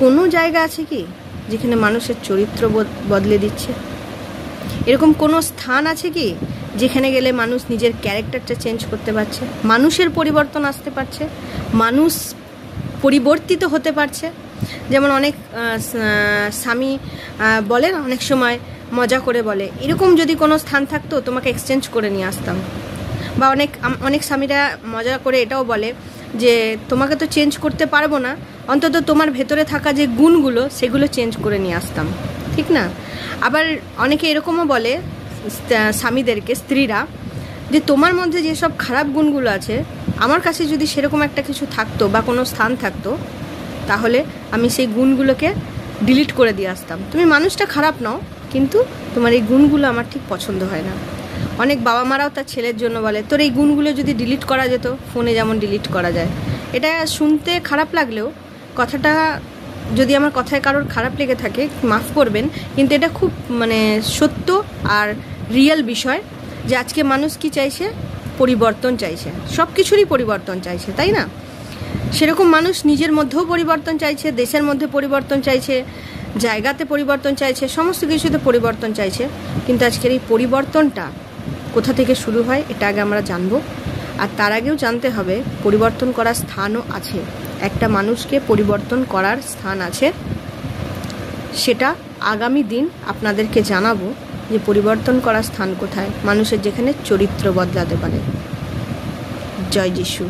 কোনো জায়গা আছে কি যেখানে মানুষের চরিত্র বদলে দিচ্ছে? এরকম কোনো স্থান আছে কি যেখানে গেলে মানুষ নিজের ক্যারেক্টারটা চেঞ্জ করতে পারছে, মানুষের পরিবর্তন আসতে পারছে, মানুষ পরিবর্তিত হতে পারছে? যেমন অনেক স্বামী বলেন, অনেক সময় মজা করে বলে, এরকম যদি কোনো স্থান থাকতো তোমাকে এক্সচেঞ্জ করে নিয়ে আসতাম। বা অনেক স্বামীরা মজা করে এটাও বলে যে তোমাকে তো চেঞ্জ করতে পারবো না, অন্তত তোমার ভেতরে থাকা যে গুণগুলো সেগুলো চেঞ্জ করে নিয়ে আসতাম, ঠিক না? আবার অনেকে এরকমও বলে স্বামীদেরকে, স্ত্রীরা, যে তোমার মধ্যে যেসব খারাপ গুণগুলো আছে আমার কাছে যদি সেরকম একটা কিছু থাকতো বা কোনো স্থান থাকতো তাহলে আমি সেই গুণগুলোকে ডিলিট করে দিয়ে আসতাম। তুমি মানুষটা খারাপ নাও, কিন্তু তোমার এই গুণগুলো আমার ঠিক পছন্দ হয় না। অনেক বাবা মারাও তার ছেলের জন্য বলে তোর এই গুণগুলো যদি ডিলিট করা যেত, ফোনে যেমন ডিলিট করা যায়। এটা শুনতে খারাপ লাগলেও কথাটা যদি আমার কথায় কারোর খারাপ লেগে থাকে মাফ করবেন, কিন্তু এটা খুব সত্য আর রিয়েল বিষয় যে আজকে মানুষ কি চাইছে? পরিবর্তন চাইছে, সব কিছুরই পরিবর্তন চাইছে, তাই না? সেরকম মানুষ নিজের মধ্যেও পরিবর্তন চাইছে, দেশের মধ্যে পরিবর্তন চাইছে, জায়গাতে পরিবর্তন চাইছে, সমস্ত কিছুতে পরিবর্তন চাইছে। কিন্তু আজকের এই পরিবর্তনটা কোথা থেকে শুরু হয় এটা আগে আমরা জানবো। আর তার আগেও জানতে হবে পরিবর্তন করার স্থানও আছে, একটা মানুষকে পরিবর্তন করার স্থান আছে। সেটা আগামী দিন আপনাদেরকে জানাবো যে পরিবর্তন করার স্থান কোথায়, মানুষের যেখানে চরিত্র বদলাতে পারে। জয় যিশু।